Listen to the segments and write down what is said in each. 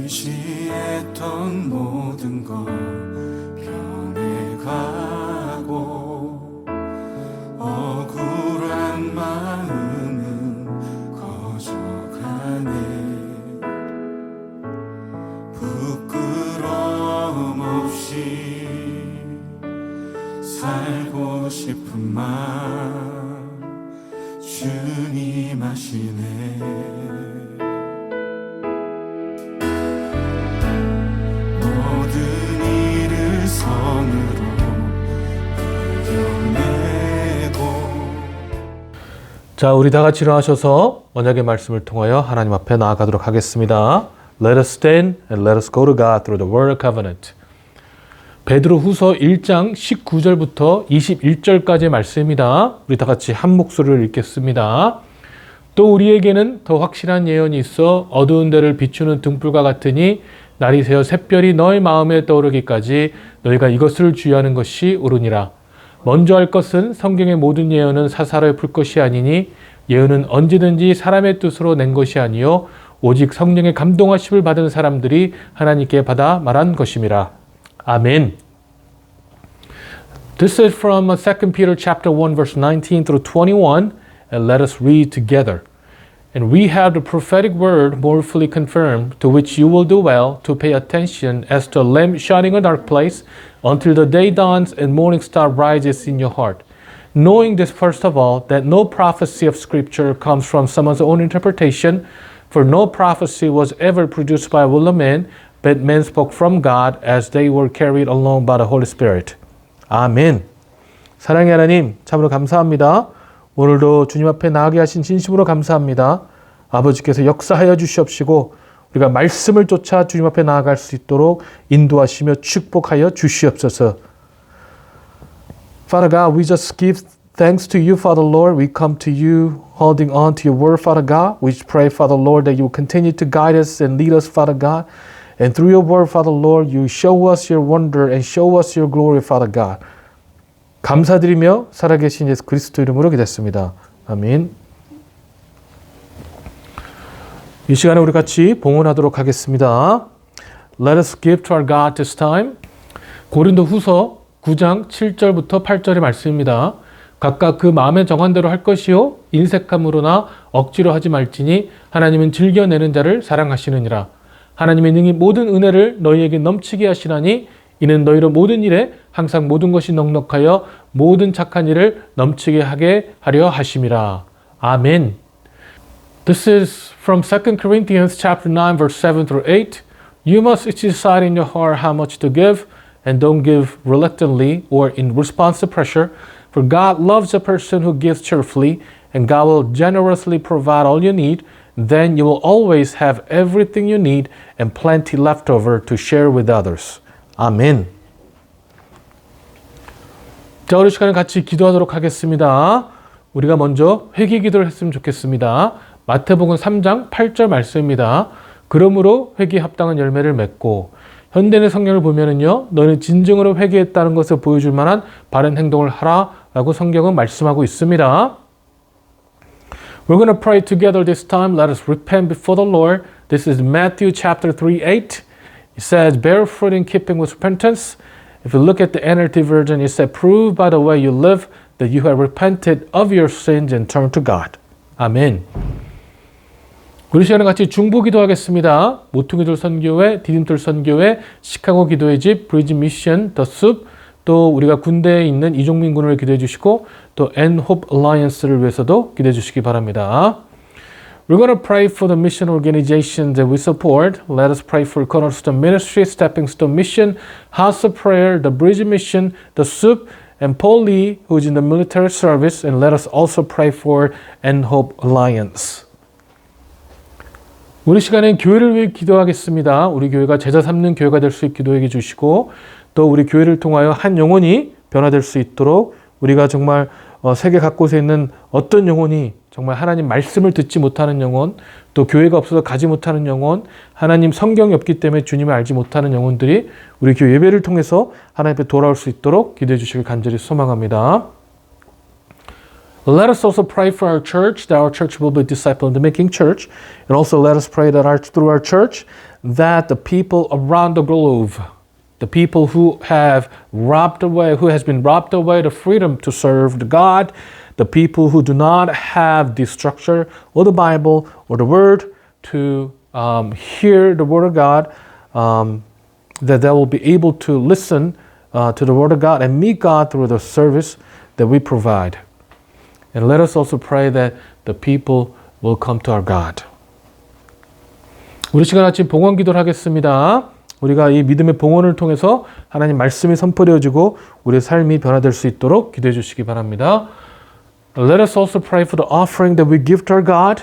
의지했던 모든 것 변해가고 억울한 마음은 커져가네. 부끄러움 없이 살고 싶은 마음 주님 아시네. 모든 일을 선으로 이겨내고. 자, 우리 다 같이 일어나셔서 언약의 말씀을 통하여 하나님 앞에 나아가도록 하겠습니다. Let us stand and let us go to God through the word of covenant. 베드로 후서 1장 19절부터 21절까지의 말씀입니다. 우리 다 같이 한 목소리를 읽겠습니다. 또 우리에게는 더 확실한 예언이 있어 어두운 데를 비추는 등불과 같으니 날이 새어 샛별이 너희 마음에 떠오르기까지 너희가 이것을 주의하는 것이 옳으니라. 먼저 할 것은 성경의 모든 예언은 사사로이 풀 것이 아니니 예언은 언제든지 사람의 뜻으로 낸 것이 아니요 오직 성령의 감동하심을 받은 사람들이 하나님께 받아 말한 것임이라. 아멘. This is from 2 Peter chapter 1 verse 19 through 21 and let us read together. And we have the prophetic word more fully confirmed, to which you will do well to pay attention as to a lamp shining in a dark place until the day dawns and morning star rises in your heart. Knowing this first of all, that no prophecy of scripture comes from someone's own interpretation, for no prophecy was ever produced by a will of man, but men spoke from God as they were carried along by the Holy Spirit. 아멘. 사랑의 하나님, 참으로 감사합니다. 오늘도 주님 앞에 나아가게 하신 진심으로 감사합니다. 아버지께서 역사하여 주시옵시고 우리가 말씀을 쫓아 주님 앞에 나아갈 수 있도록 인도하시며 축복하여 주시옵소서. Father God, we just give thanks to you, Father Lord. We come to you holding on to your word, Father God. We pray, Father Lord, that you will continue to guide us and lead us, Father God. And through your word, Father Lord, you show us your wonder and show us your glory, Father God. 감사드리며 살아계신 예수 그리스도 이름으로 기도했습니다. 아멘. 이 시간에 우리 같이 봉헌하도록 하겠습니다. Let us give to our God this time. 고린도 후서 9장 7절부터 8절의 말씀입니다. 각각 그 마음에 정한 대로 할 것이요 인색함으로나 억지로 하지 말지니 하나님은 즐겨내는 자를 사랑하시느니라. 하나님의 능히 모든 은혜를 너희에게 넘치게 하시나니 이는 너희로 모든 일에 항상 모든 것이 넉넉하여 모든 착한 일을 넘치게 하게 하려 하심이라. 아멘. This is from 2 Corinthians chapter 9 verse 7 through 8. You must each decide in your heart how much to give and don't give reluctantly or in response to pressure, for God loves a person who gives cheerfully and God will generously provide all you need. Then you will always have everything you need and plenty left over to share with others. 아멘. 자, 우리 시간에 같이 기도하도록 하겠습니다. 우리가 먼저 회개 기도를 했으면 좋겠습니다. 마태복음 3장 8절 말씀입니다. 그러므로 회개에 합당한 열매를 맺고. 현대인의 성경을 보면은요, 너는 진정으로 회개했다는 것을 보여줄 만한 바른 행동을 하라라고 성경은 말씀하고 있습니다. We're going to pray together this time. Let us repent before the Lord. This is Matthew chapter 3:8. It says, bear fruit in keeping with repentance. If you look at the NLT version, it says, prove by the way you live that you have repented of your sins and turned to God. 아멘. 우리 시간에 같이 중보 기도하겠습니다. 모퉁이돌 선교회, 디딤돌 선교회, 시카고 기도의 집, 브리지 미션, 더 숲, 또 우리가 군대에 있는 이종민 군을 기도해 주시고 또 N-Hope Alliance를 위해서도 기도해 주시기 바랍니다. We're going to pray for the mission organizations that we support. Let us pray for Cornerstone Ministry, Stepping Stone Mission, House of Prayer, the Bridge Mission, the SOUP, and Paul Lee, who is in the military service. And let us also pray for N-Hope Alliance. 우리 시간엔 교회를 위해 기도하겠습니다. 우리 교회가 제자 삼는 교회가 될 수 있게 기도해 주시고 또 우리 교회를 통하여 한 영혼이 변화될 수 있도록 우리가 정말 세계 각곳에 있는 어떤 영혼이 정말 하나님 말씀을 듣지 못하는 영혼, 또 교회가 없어서 가지 못하는 영혼, 하나님 성경이 없기 때문에 주님을 알지 못하는 영혼들이 우리 교회 예배를 통해서 하나님 앞에 돌아올 수 있도록 기도해 주시길 간절히 소망합니다. Let us also pray for our church, that our church will be disciple-making church. And also let us pray that through our church, that the people around the globe, the people who have been robbed away the freedom to serve the God, the people who do not have the structure or the Bible or the Word to hear the Word of God, that they will be able to listen to the Word of God and meet God through the service that we provide. And let us also pray that the people will come to our God. 우리 시간 아침 봉헌 기도를 하겠습니다. 우리가 이 믿음의 봉헌을 통해서 하나님 말씀이 선포되어지고 우리의 삶이 변화될 수 있도록 기도해 주시기 바랍니다. Let us also pray for the offering that we give to our God,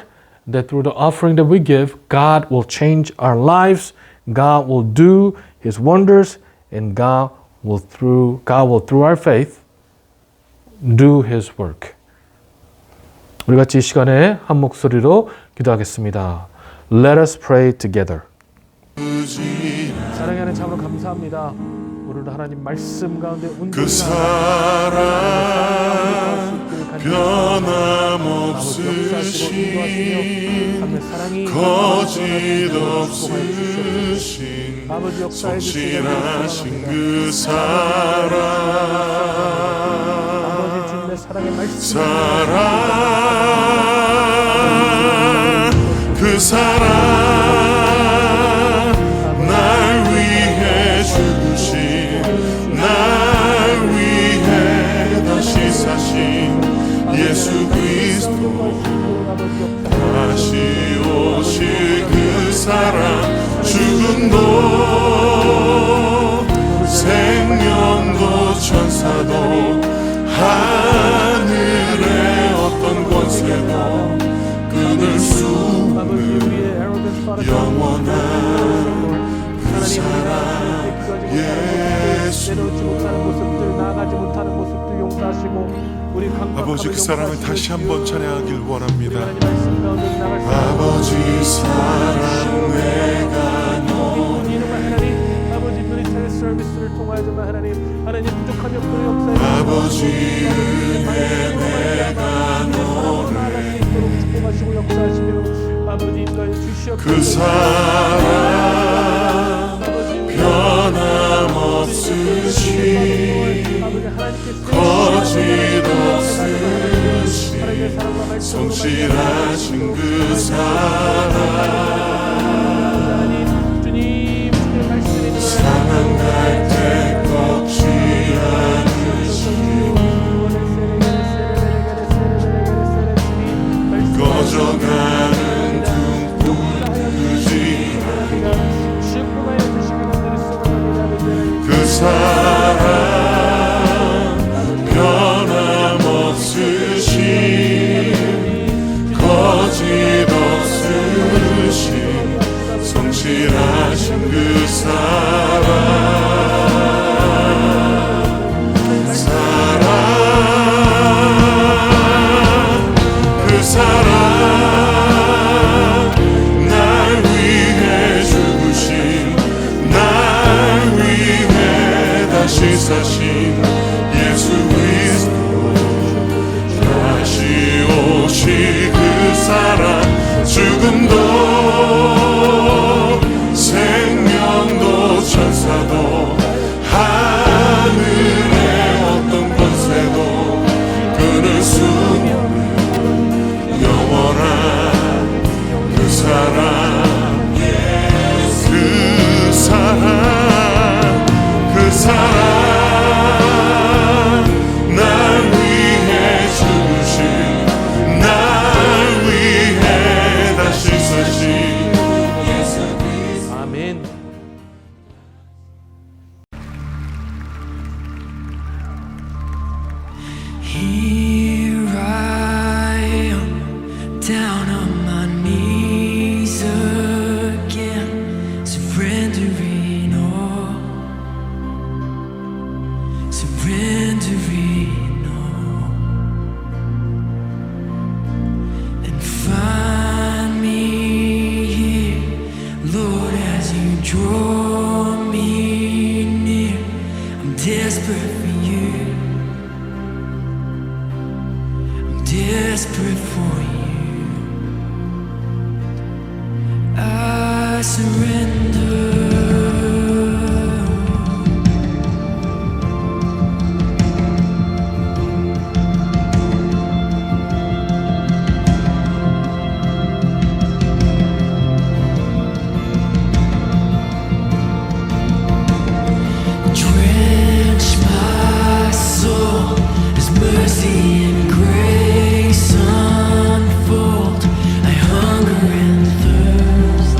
that through the offering that we give, God will change our lives, God will do His wonders, and God will through our faith do His work. 우리 같이 이 시간에 한 목소리로 기도하겠습니다. Let us pray together. 사랑의 하나님 참으로 감사합니다. 오늘도 하나님 말씀 가운데 그 사랑 변함없으신 거짓 없으신 성실하신 그 사랑 그 사랑 날 위해 주신 날 위해 다시 사신 예수 그리스도 다시 오실 그 사랑 죽음도 생명도 천사도 하늘의 어떤 권세도 끊을 수 없는 영원한 그 사랑 예수 아버지 그 사랑을 다시 한번 찬양하길 원합니다. 아버지 사랑 내가 너를 아버지 은혜 내가 너를 그 사랑 변함없으신 거짓 없으신 성실하신 그 사랑 사랑 갈 때 꺾지 않으신 꺼져가는 등불 끄지 그 사랑 변함없으신 거짓 없으신 성실하신 그 사랑 그 사랑 날 위해 죽으신 날 위해 다시 사신 예수 그리스도 다시 오실 그 사랑 죽음도 생명도 천사도 하늘의 어떤 권세도 끊을 수 없는 영원한 그 사랑 그 사랑 그 사랑 날 위해 죽으신 날 위해 다시 사신 아멘. Here I am, down on my knees again, surrendering all, surrendering all, and find me here, Lord, as you draw me near. I'm desperate for you. Desperate for you. I surrender. Drench my soul as mercy and grace unfold. I hunger and thirst.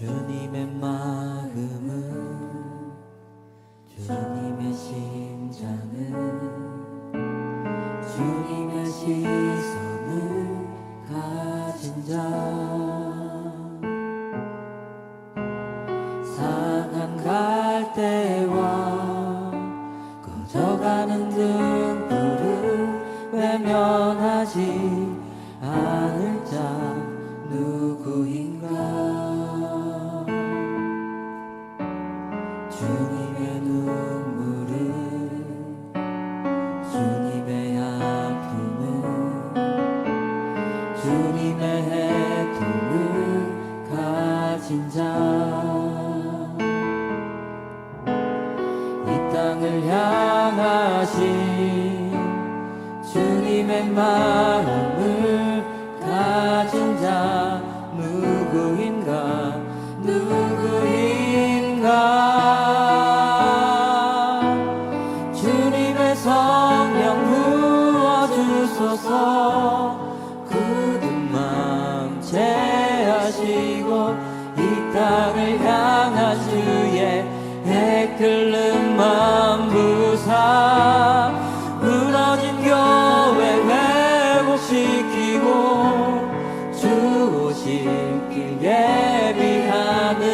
주님의 마음은 주님의 심장은 주님의 시선을 가진 자 상한 갈대와 꺼져가는 등불을 외면하지 않을 자 누구인가 주님의 눈물을 주님의 아픔을 주님의 애통을 가진 자 이 땅을 향하신 주님의 마음을 가진 자 누구인가 주님의 성령 부어주소서 굳은 마음 채하시고 이 땅을 향한 주의 해끓는 마음 부사 무너진 교회 회복시키고 주 오실 길 예비하는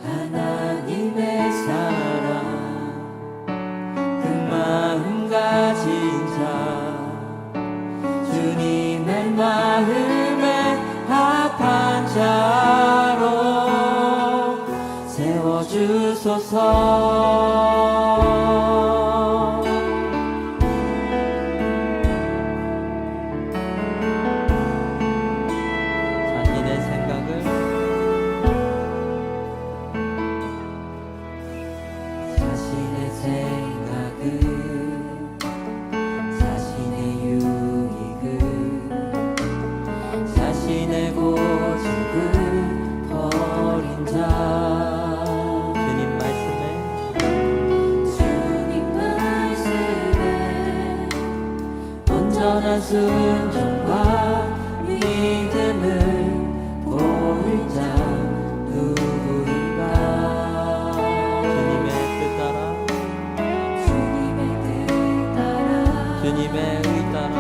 하나님의 사랑 그 마음 가진 자 주님의 마음에 합한 자로 세워주소서 자신의 생각을 자신의 유익을 자신의 고집을 버린 자 주님 말씀에 온전한 순종과 믿음을 보일 자 누구인가 주님의 뜻 따라 주님의 의 따라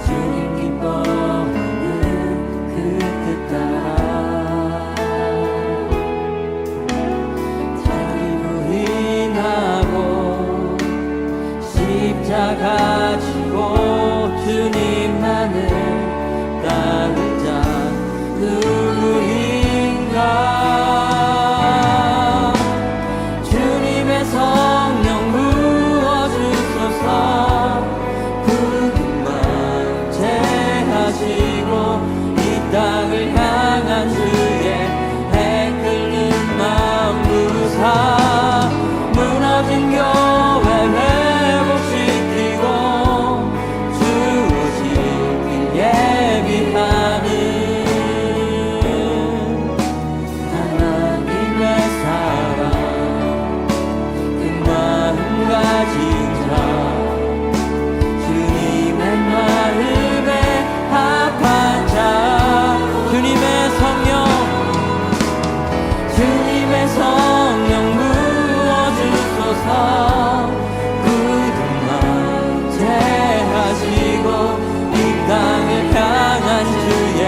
주님 기뻐하는 그 뜻 따라 자기 부인하고 십자가 지고 주님만을 따를 자 누구인가 주님의 성령 부어주소서 굳은 마음 채하시고 이 땅을 향한 주의 해끓는 마음 부사 무너진 교회 회복시키고 주 오실 길 예비하는 하나님의 사랑 그 마음 가진 자 주님의 마음에 합한 자 주님의 성령 부어주소서 굳은 마음 채하시고 이 땅을 향한 주의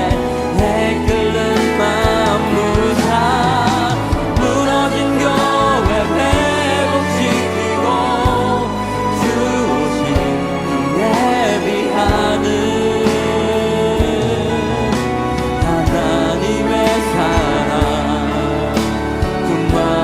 해끓는 마음 부사 무너진 교회 회복시키고 주 오실 길 예비하는 하나님의 사랑 그 마음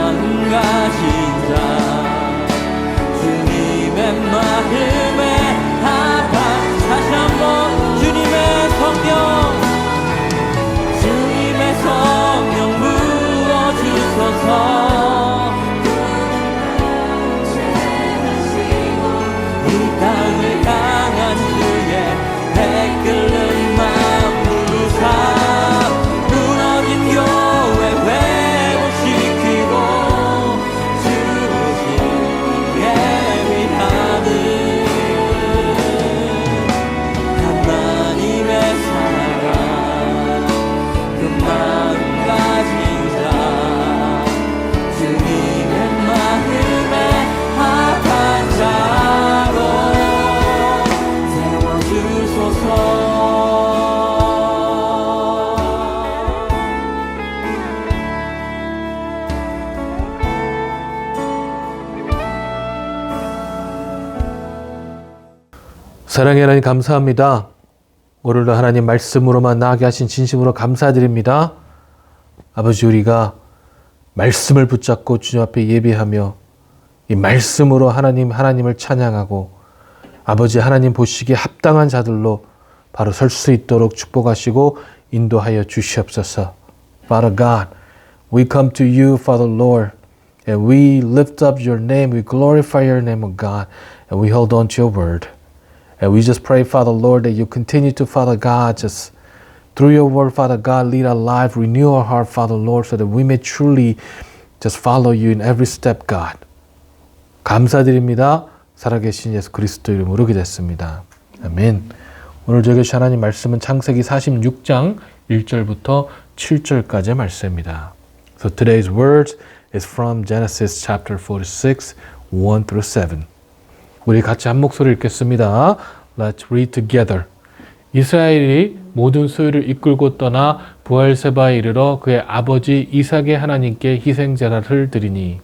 사랑의 하나님 감사합니다. 오늘도 하나님 말씀으로만 나아게 하신 진심으로 감사드립니다. 아버지, 우리가 말씀을 붙잡고 주님 앞에 예배하며 이 말씀으로 하나님을 찬양하고 아버지 하나님 보시기에 합당한 자들로 바로 설 수 있도록 축복하시고 인도하여 주시옵소서. Father God, we come to you, Father Lord, and we lift up your name, we glorify your name, O God, and we hold on to your word. And we just pray, Father Lord, that you continue to, Father God, just through your word, Father God, lead our life, renew our heart, Father Lord, so that we may truly just follow you in every step, God. 감사드립니다. 살아계신 예수 그리스도 이름으로 기도했습니다. 아멘. 오늘 저에게 주신 하나님 말씀은 창세기 46장 1절부터 7절까지의 말씀입니다. So today's words is from Genesis chapter 46, 1 through 7. 우리 같이 한 목소리 읽겠습니다. Let's read together. 이스라엘이 모든 소유를 이끌고 떠나 부엘세바에 이르러 그의 아버지 이삭의 하나님께 희생제사를 드리니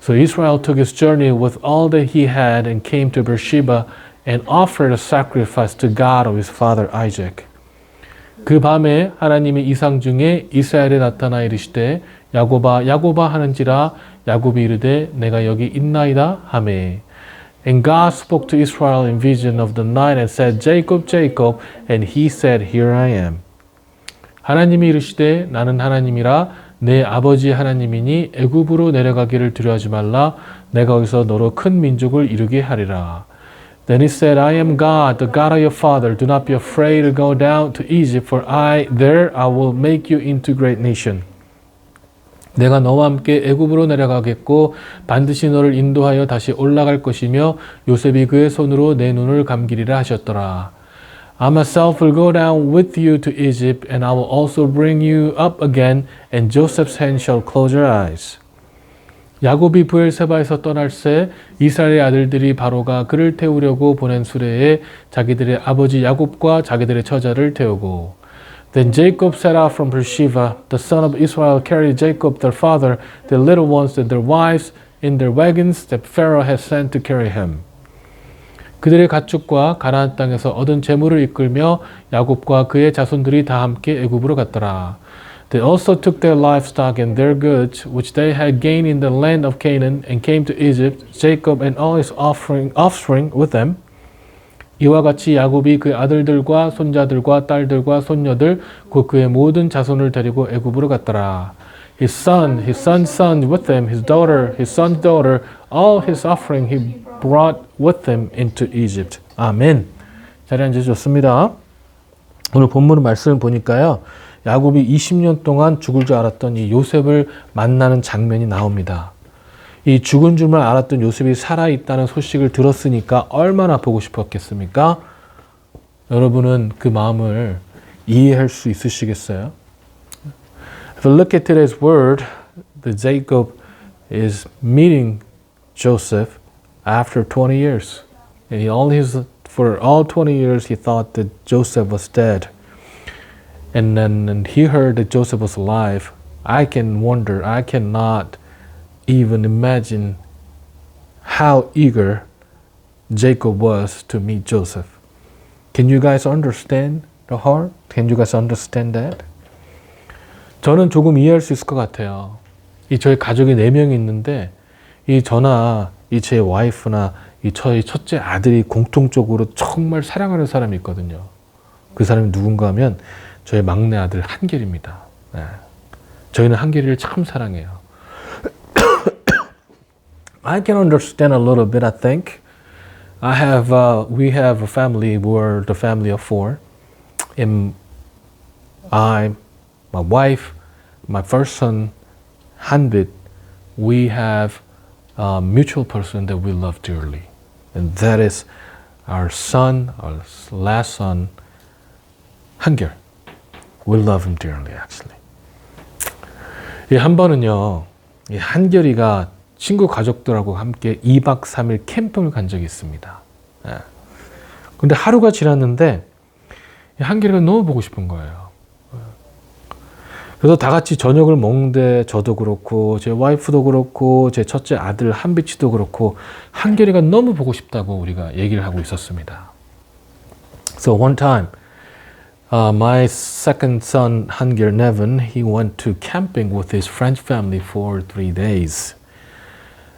So Israel took his journey with all that he had and came to Beersheba and offered a sacrifice to God of his father Isaac. 그 밤에 하나님의 이상 중에 이스라엘에 나타나 이르시되 야곱아 야곱아 하는지라 야곱이 이르되 내가 여기 있나이다 하매 And God spoke to Israel in vision of the night and said, Jacob, Jacob, and he said, Here I am. 하나님이 이르시되 나는 하나님이라 내 아버지 하나님이니 애굽으로 내려가기를 두려워하지 말라 내가 거기서 너로 큰 민족을 이루게 하리라. Then he said, I am God, the God of your father. Do not be afraid to go down to Egypt, for there I will make you into great nation. 내가 너와 함께 애굽으로 내려가겠고 반드시 너를 인도하여 다시 올라갈 것이며 요셉이 그의 손으로 내 눈을 감기리라 하셨더라. I myself will go down with you to Egypt, and I will also bring you up again, and Joseph's hand shall close your eyes. 야곱이 부엘세바에서 떠날새 이스라엘의 아들들이 바로가 그를 태우려고 보낸 수레에 자기들의 아버지 야곱과 자기들의 처자를 태우고 Then Jacob set out from Beersheba. The son of Israel carried Jacob their father, their little ones and their wives in their wagons that Pharaoh had sent to carry him. 그들의 가축과 가나안 땅에서 얻은 재물을 이끌며 야곱과 그의 자손들이 다 함께 애굽으로 갔더라. They also took their livestock and their goods, which they had gained in the land of Canaan, and came to Egypt, Jacob and all his offspring with them. 이와 같이 야곱이 그의 아들들과 손자들과 딸들과 손녀들 곧 그의 모든 자손을 데리고 애굽으로 갔더라. His son's son with him, his daughter, his son's daughter, all his offering he brought with him into Egypt. 아멘. 자리에 앉으셨습니다. 오늘 본문 말씀을 보니까요. 야곱이 20년 동안 죽을 줄 알았던 이 요셉을 만나는 장면이 나옵니다. 이 죽은 줄만 알았던 요셉이 살아있다는 소식을 들었으니까 얼마나 보고 싶었겠습니까? 여러분은 그 마음을 이해할 수 있으시겠어요? If you look at today's word, the Jacob is meeting Joseph after 20 years. And for all 20 years he thought that Joseph was dead. And then he heard that Joseph was alive. I cannot even imagine how eager Jacob was to meet Joseph. Can you guys understand the heart? Can you guys understand that? 저는 조금 이해할 수 있을 것 같아요. 저희 가족이 4명이 있는데 저나 제 와이프나 저희 첫째 아들이 공통적으로 정말 사랑하는 사람이 있거든요. 그 사람이 누군가 하면 저희 막내 아들 한결입니다. 네. 저희는 한결이를 참 사랑해요. I can understand a little bit, I think. We have a family, we're the family of 4. And my wife, my first son, Hanbit, we have a mutual person that we love dearly. And that is our last son, 한결. We love him dearly, actually. 한 번은요, 한결이가 친구 가족들하고 함께 2박 3일 캠핑을 간 적이 있습니다. 근데 하루가 지났는데 한결이가 너무 보고 싶은 거예요. 그래서 다 같이 저녁을 먹는데 저도 그렇고 제 와이프도 그렇고 제 첫째 아들 한비치도 그렇고 한결이가 너무 보고 싶다고 우리가 얘기를 하고 있었습니다. So one time, my second son, Hangir Nevin, he went to camping with his French family for 3 days.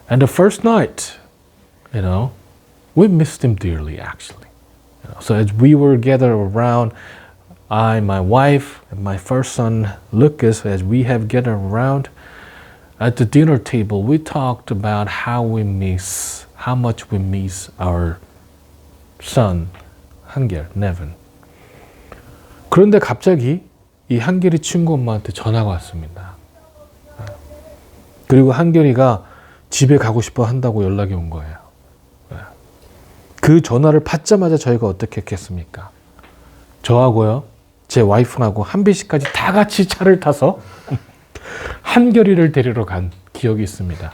And the first night, we missed him dearly, actually. So as we were gathered around, I, my wife, and my first son, Lucas, as we have gathered around at the dinner table, we talked about how much we miss our son, 한결, Nevin. 그런데 갑자기 이 한결이 친구 엄마한테 전화가 왔습니다. 그리고 한결이가 집에 가고 싶어 한다고 연락이 온 거예요. 그 전화를 받자마자 저희가 어떻게 했겠습니까? 저하고요, 제 와이프하고 한비 씨까지 다 같이 차를 타서 한결이를 데리러 간 기억이 있습니다.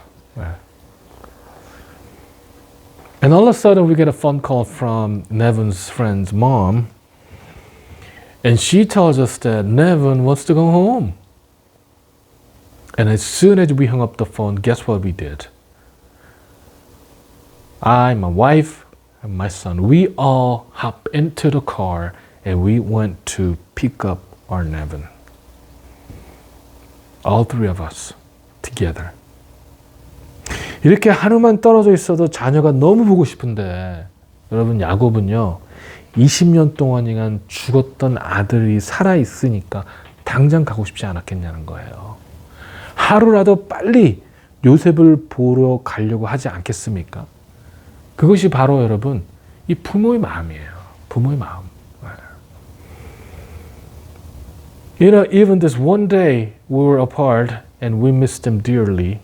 And all of a sudden we get a phone call from Nevin's friend's mom, and she tells us that Nevin wants to go home. And as soon as we hung up the phone, guess what we did? I, my wife, and my son, we all hopped into the car and we went to pick up our Nevin. All three of us together. 이렇게 하루만 떨어져 있어도 자녀가 너무 보고 싶은데, 여러분, 야곱은요 20년 동안이간 죽었던 아들이 살아있으니까 당장 가고 싶지 않았겠냐는 거예요. 하루라도 빨리 요셉을 보러 가려고 하지 않겠습니까? 그것이 바로 여러분 이 부모의 마음이에요. 부모의 마음. Even this one day we were apart and we missed him dearly,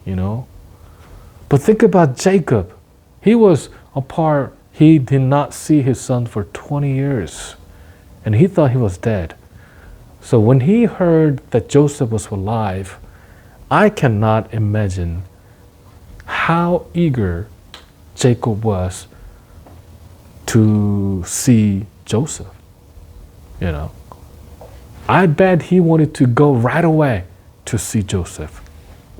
But think about Jacob. He was apart. He did not see his son for 20 years. And he thought he was dead. So when he heard that Joseph was alive, I cannot imagine how eager Jacob was to see Joseph. I bet he wanted to go right away to see Joseph.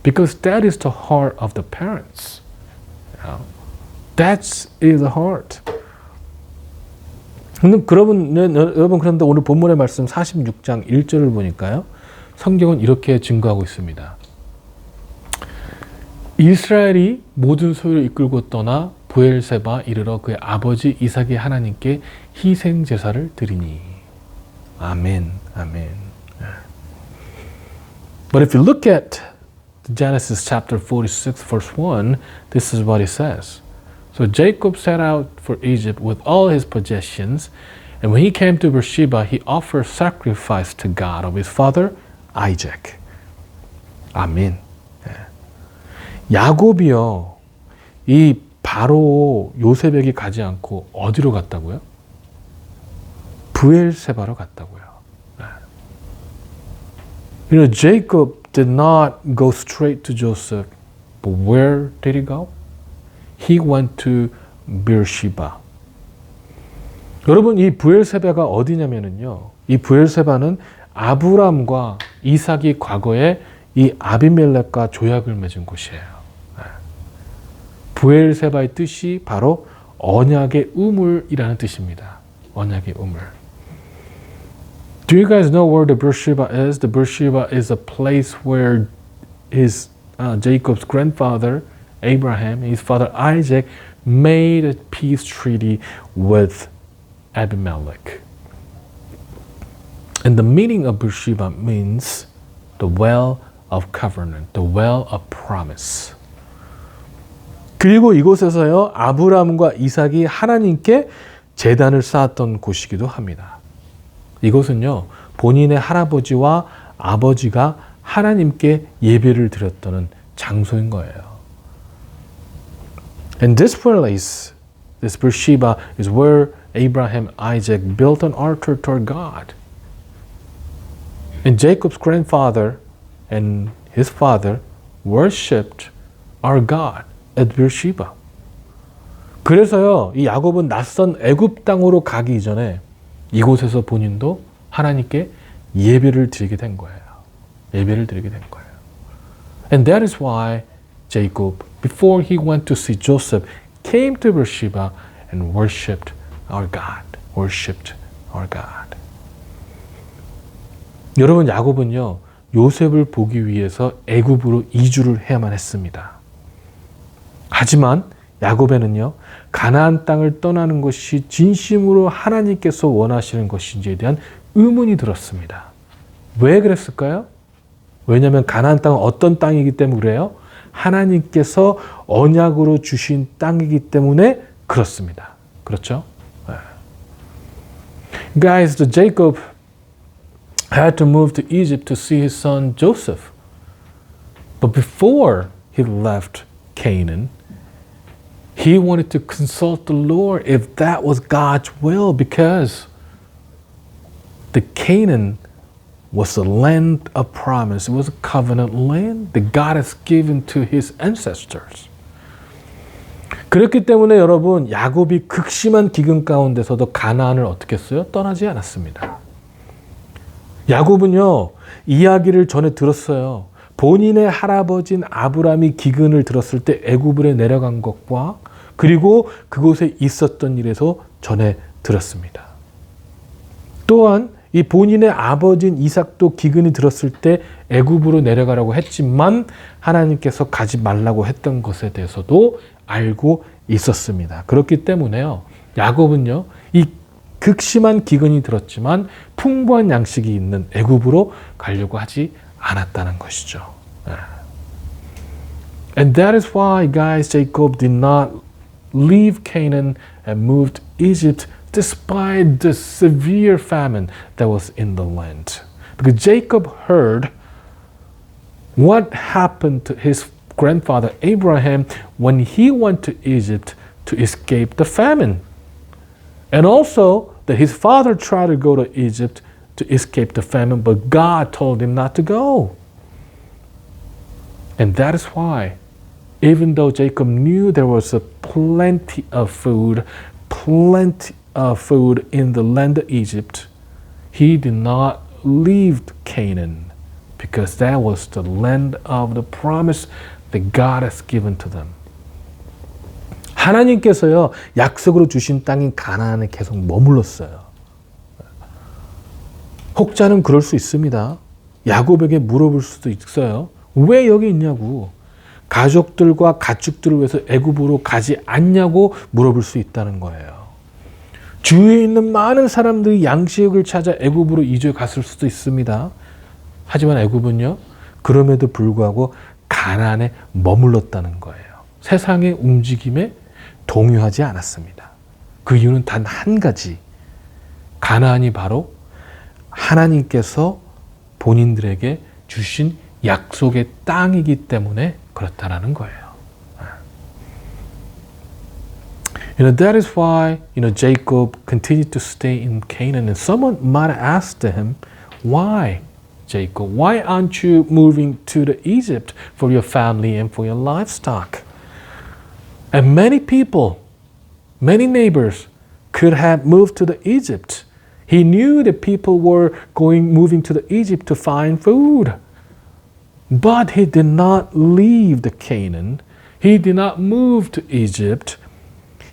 Because that is the heart of the parents. That is the heart. 여러분, 그런데 오늘 본문의 말씀 46장 1절을 보니까요, 성경은 이렇게 증거하고 있습니다. 이스라엘이 모든 소유를 이끌고 떠나 브엘세바 이르러 그의 아버지 이삭의 하나님께 희생 제사를 드리니. 아멘, 아멘. But if you look at Genesis chapter 46, verse 1, this is what it says. So Jacob set out for Egypt with all his possessions, and when he came to Beersheba, he offered sacrifice to God of his father Isaac. 아멘. 야곱이요, 이 바로 요셉에게 가지 않고 어디로 갔다고요? 브엘세바로 갔다고요. Jacob did not go straight to Joseph, but where did he go? He went to Beersheba. 여러분, 이 브엘세바가 어디냐면요, 이 브엘세바는 아브람과 이삭이 과거에 이 아비멜렉과 조약을 맺은 곳이에요. 브엘세바의 뜻이 바로 언약의 우물이라는 뜻입니다. 언약의 우물. Do you guys know where the Beersheba is? The Beersheba is a place where his Jacob's grandfather Abraham, his father Isaac, made a peace treaty with Abimelech. And the meaning of Beersheba means the well of covenant, the well of promise. 그리고 이곳에서요, 아브라함과 이삭이 하나님께 제단을 쌓았던 곳이기도 합니다. 이곳은요, 본인의 할아버지와 아버지가 하나님께 예배를 드렸던 장소인 거예요. And this place, this Beersheba, is where Abraham, Isaac built an altar toward God. And Jacob's grandfather and his father worshipped our God at Beersheba. 그래서요, 이 야곱은 낯선 애굽 땅으로 가기 이전에 이곳에서 본인도 하나님께 예배를 드리게 된 거예요. 예배를 드리게 된 거예요. And that is why Jacob, before he went to see Joseph, came to Beersheba and worshipped our God, worshipped our God. 여러분, 야곱은요, 요셉을 보기 위해서 애굽으로 이주를 해야만 했습니다. 하지만 야곱에는요, 가나안 땅을 떠나는 것이 진심으로 하나님께서 원하시는 것인지에 대한 의문이 들었습니다. 왜 그랬을까요? 왜냐하면 가나안 땅은 어떤 땅이기 때문에 그래요? 하나님께서 언약으로 주신 땅이기 때문에 그렇습니다. 그렇죠? Guys, Jacob had to move to Egypt to see his son Joseph. But before he left Canaan, he wanted to consult the Lord if that was God's will, because the Canaan was the land of promise. It was a covenant land that God has given to his ancestors. 그렇기 때문에 여러분, 야곱이 극심한 기근 가운데서도 가나안을 어떻게 했어요? 떠나지 않았습니다. 야곱은요, 이야기를 전에 들었어요. 본인의 할아버지인 아브라함이 기근을 들었을 때 애굽으로 내려간 것과 그리고 그곳에 있었던 일에서 전해 들었습니다. 또한 이 본인의 아버지인 이삭도 기근이 들었을 때 애굽으로 내려가라고 했지만 하나님께서 가지 말라고 했던 것에 대해서도 알고 있었습니다. 그렇기 때문에요, 야곱은요, 이 극심한 기근이 들었지만 풍부한 양식이 있는 애굽으로 가려고 하지 않았다는 것이죠. And that is why, guys, Jacob did not leave Canaan and moved to Egypt despite the severe famine that was in the land. Because Jacob heard what happened to his grandfather Abraham when he went to Egypt to escape the famine. And also that his father tried to go to Egypt to escape the famine, but God told him not to go. And that is why, even though Jacob knew there was plenty of food in the land of Egypt, he did not leave Canaan, because that was the land of the promise that God has given to them. 하나님께서요, 약속으로 주신 땅인 가나안에 계속 머물렀어요. 혹자는 그럴 수 있습니다. 야곱에게 물어볼 수도 있어요. 왜 여기 있냐고. 가족들과 가축들을 위해서 애굽으로 가지 않냐고 물어볼 수 있다는 거예요. 주위에 있는 많은 사람들이 양식을 찾아 애굽으로 이주해 갔을 수도 있습니다. 하지만 애굽은요, 그럼에도 불구하고 가나안에 머물렀다는 거예요. 세상의 움직임에 동요하지 않았습니다. 그 이유는 단 한 가지. 가나안이 바로 하나님께서 본인들에게 주신 약속의 땅이기 때문에 그렇다라는 거예요. That is why, Jacob continued to stay in Canaan. And someone might have asked him, why, Jacob? Why aren't you moving to the Egypt for your family and for your livestock? And many people, many neighbors could have moved to the Egypt. He knew that people were moving to the Egypt to find food. But he did not leave the Canaan. He did not move to Egypt.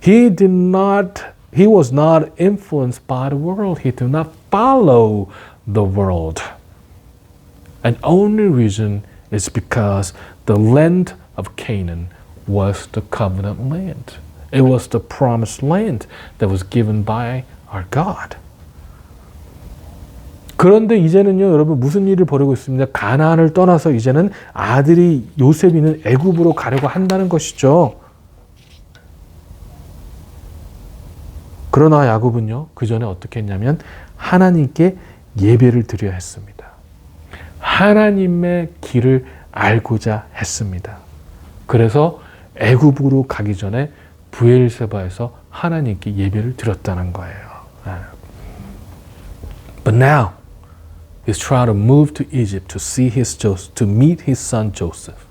He was not influenced by the world. He did not follow the world. And only reason is because the land of Canaan was the covenant land. It was the promised land that was given by our God. 그런데 이제는요, 여러분, 무슨 일을 벌이고 있습니다. 가나안을 떠나서 이제는 아들이 요셉이는 애굽으로 가려고 한다는 것이죠. 그러나 야곱은요, 그 전에 어떻게 했냐면 하나님께 예배를 드려야 했습니다. 하나님의 길을 알고자 했습니다. 그래서 애굽으로 가기 전에 브엘세바에서 하나님께 예배를 드렸다는 거예요. But now he's trying to move to Egypt to meet his son Joseph.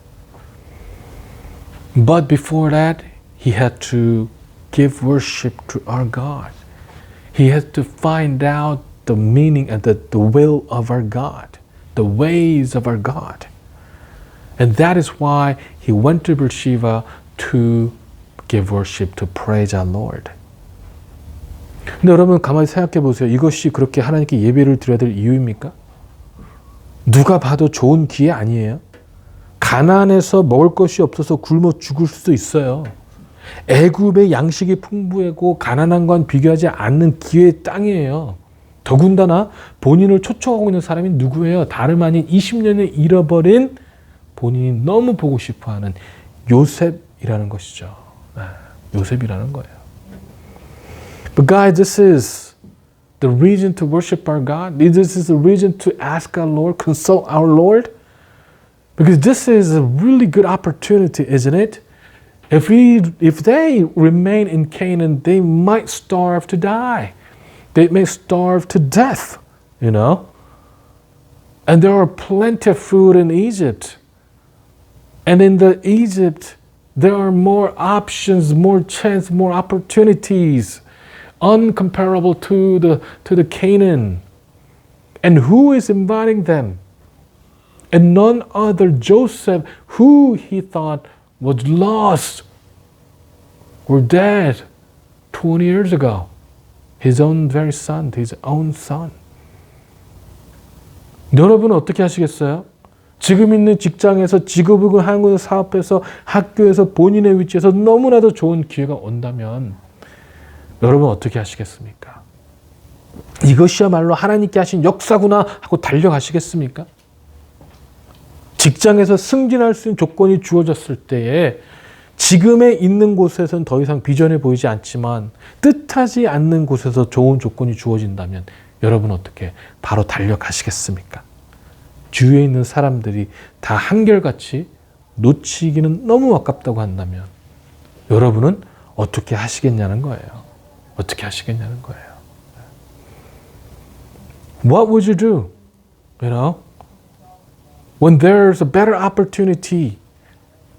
But before that, he had to give worship to our God. He had to find out the meaning and the will of our God, the ways of our God. And that is why he went to Beersheba to give worship, to praise our Lord. 근데 여러분 가만히 생각해 보세요. 이것이 그렇게 하나님께 예배를 드려야 될 이유입니까? 누가 봐도 좋은 기회 아니에요? 가나안에서 먹을 것이 없어서 굶어 죽을 수도 있어요. 애굽의 양식이 풍부하고 가나안과는 비교하지 않는 기회의 땅이에요. 더군다나 본인을 초청하고 있는 사람이 누구예요? 다름 아닌 20년을 잃어버린 본인이 너무 보고 싶어하는 요셉이라는 것이죠. 요셉이라는 거예요. But guys, this is the reason to worship our God. This is the reason to ask our Lord, consult our Lord. Because this is a really good opportunity, isn't it? If they remain in Canaan, they might starve to die. They may starve to death, you know. And there are plenty of food in Egypt. And in the Egypt, there are more options, more chance, more opportunities, uncomparable to the Canaan. And who is inviting them? And none other Joseph, who he thought was lost or dead 20 years ago. His own very son, his own son. 여러분은 어떻게 하시겠어요? 지금 있는 직장에서 지구부근 한국 사업에서 학교에서 본인의 위치에서 너무나도 좋은 기회가 온다면 여러분 어떻게 하시겠습니까? 이것이야말로 하나님께 하신 역사구나 하고 달려가시겠습니까? 직장에서 승진할 수 있는 조건이 주어졌을 때에 지금에 있는 곳에서는 더 이상 비전해 보이지 않지만 뜻하지 않는 곳에서 좋은 조건이 주어진다면 여러분 어떻게 바로 달려가시겠습니까? 주위에 있는 사람들이 다 한결같이 놓치기는 너무 아깝다고 한다면 여러분은 어떻게 하시겠냐는 거예요. 어떻게 하시겠냐는 거예요. What would you do? You know? When there's a better opportunity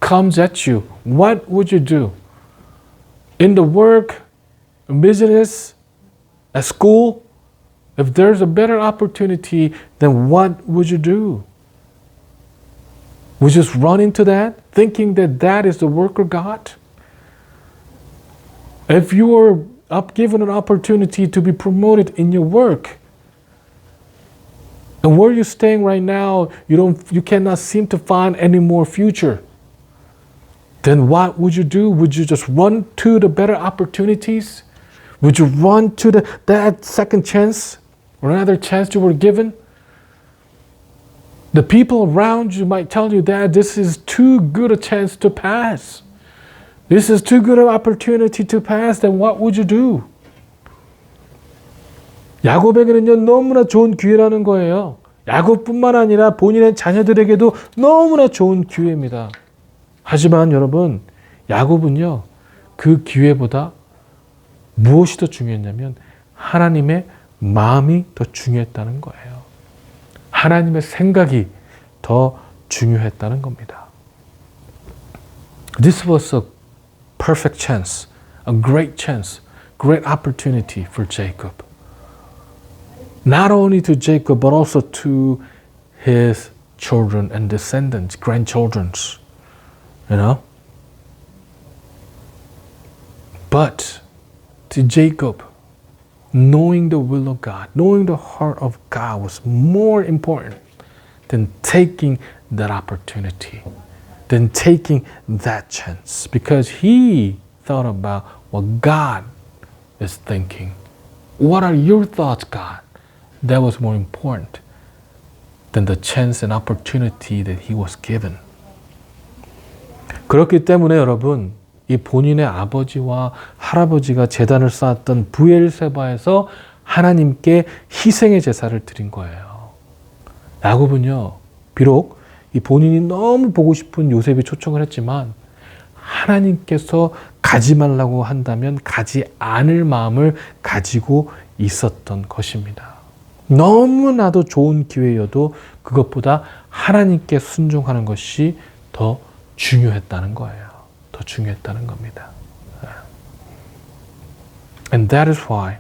comes at you, what would you do? In the work, business, at school, if there's a better opportunity, then what would you do? Would you just run into that, thinking that that is the work of God? If you were given an opportunity to be promoted in your work, and where you're staying right now, you cannot seem to find any more future. Then what would you do? Would you just run to the better opportunities? Would you run to that second chance or another chance you were given? The people around you might tell you that this is too good a chance to pass. This is too good an opportunity to pass. Then what would you do? 야곱에게는요 너무나 좋은 기회라는 거예요. 야곱뿐만 아니라 본인의 자녀들에게도 너무나 좋은 기회입니다. 하지만 여러분 야곱은요 그 기회보다 무엇이 더 중요했냐면 하나님의 마음이 더 중요했다는 거예요. 하나님의 생각이 더 중요했다는 겁니다. This was a perfect chance, a great chance, great opportunity for Jacob. Not only to Jacob, but also to his children and descendants, grandchildren, you know. But to Jacob, knowing the will of God, knowing the heart of God was more important than taking that opportunity, than taking that chance, because he thought about what God is thinking. What are your thoughts, God? That was more important than the chance and opportunity that he was given. 그렇기 때문에 여러분, 이 본인의 아버지와 할아버지가 제단을 쌓았던 브엘세바에서 하나님께 희생의 제사를 드린 거예요. 야곱은요, 비록 이 본인이 너무 보고 싶은 요셉이 초청을 했지만 하나님께서 가지 말라고 한다면 가지 않을 마음을 가지고 있었던 것입니다. 너무나도 좋은 기회여도 그것보다 하나님께 순종하는 것이 더 중요했다는 거예요. 더 중요했다는 겁니다. And that is why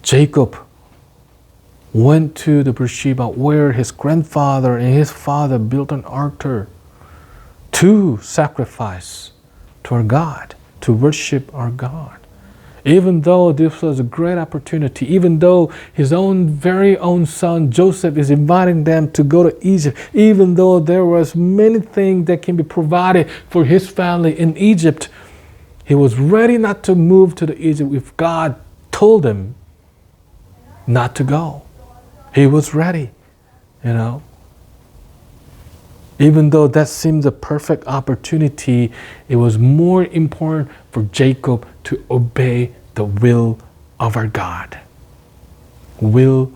Jacob went to the Beersheba where his grandfather and his father built an altar to sacrifice to our God. to worship our God. Even though this was a great opportunity, even though his own very own son Joseph is inviting them to go to Egypt, even though there was many things that can be provided for his family in Egypt, he was ready not to move to the Egypt if God told him not to go. He was ready, you know. Even though that seemed a perfect opportunity, it was more important for Jacob to obey the will of our God. Will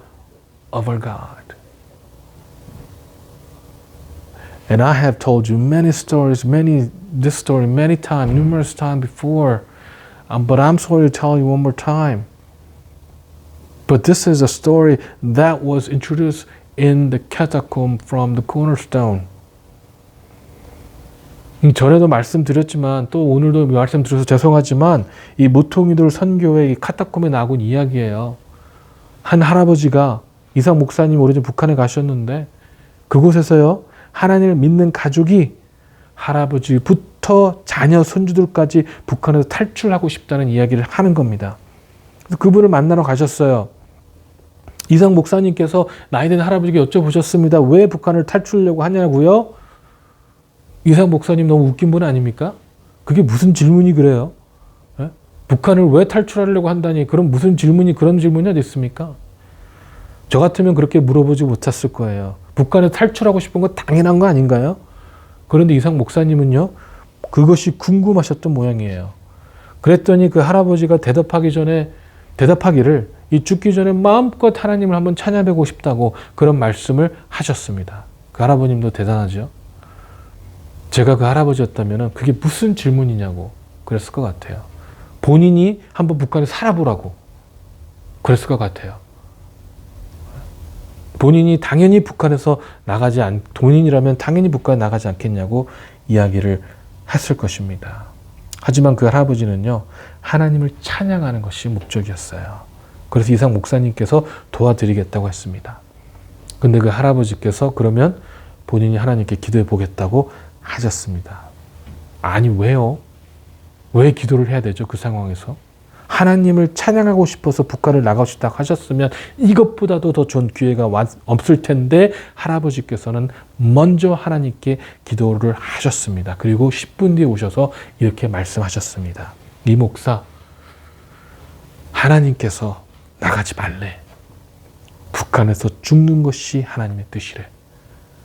of our God. And I have told you many stories, this story many times, numerous times before. But I'm sorry to tell you one more time. But this is a story that was introduced in the catacomb from the cornerstone. 전에도 말씀드렸지만 또 오늘도 말씀드려서 죄송하지만 이 모퉁이돌 선교의 이 카타콤에 나온 이야기예요. 한 할아버지가 이상 목사님 오래전 북한에 가셨는데 그곳에서요 하나님을 믿는 가족이 할아버지부터 자녀 손주들까지 북한에서 탈출하고 싶다는 이야기를 하는 겁니다. 그래서 그분을 만나러 가셨어요. 이상 목사님께서 나이 든 할아버지께 여쭤보셨습니다. 왜 북한을 탈출하려고 하냐고요? 이상 목사님 너무 웃긴 분 아닙니까? 그게 무슨 질문이 그래요? 에? 북한을 왜 탈출하려고 한다니 그런 무슨 질문이 그런 질문이 어디 있습니까? 저 같으면 그렇게 물어보지 못했을 거예요. 북한에 탈출하고 싶은 거 당연한 거 아닌가요? 그런데 이상 목사님은요. 그것이 궁금하셨던 모양이에요. 그랬더니 그 할아버지가 대답하기를 이 죽기 전에 마음껏 하나님을 한번 찬양하고 싶다고 그런 말씀을 하셨습니다. 그 할아버님도 대단하죠. 제가 그 할아버지였다면 그게 무슨 질문이냐고 그랬을 것 같아요. 본인이 한번 북한에 살아보라고 그랬을 것 같아요. 본인이 당연히 북한에서 본인이라면 당연히 북한에 나가지 않겠냐고 이야기를 했을 것입니다. 하지만 그 할아버지는요, 하나님을 찬양하는 것이 목적이었어요. 그래서 이상 목사님께서 도와드리겠다고 했습니다. 근데 그 할아버지께서 그러면 본인이 하나님께 기도해 보겠다고 하셨습니다. 아니 왜요? 왜 기도를 해야 되죠? 그 상황에서 하나님을 찬양하고 싶어서 북한을 나가고 싶다고 하셨으면 이것보다도 더 좋은 기회가 없을 텐데 할아버지께서는 먼저 하나님께 기도를 하셨습니다. 그리고 10분 뒤에 오셔서 이렇게 말씀하셨습니다. 이 목사, 하나님께서 나가지 말래. 북한에서 죽는 것이 하나님의 뜻이래.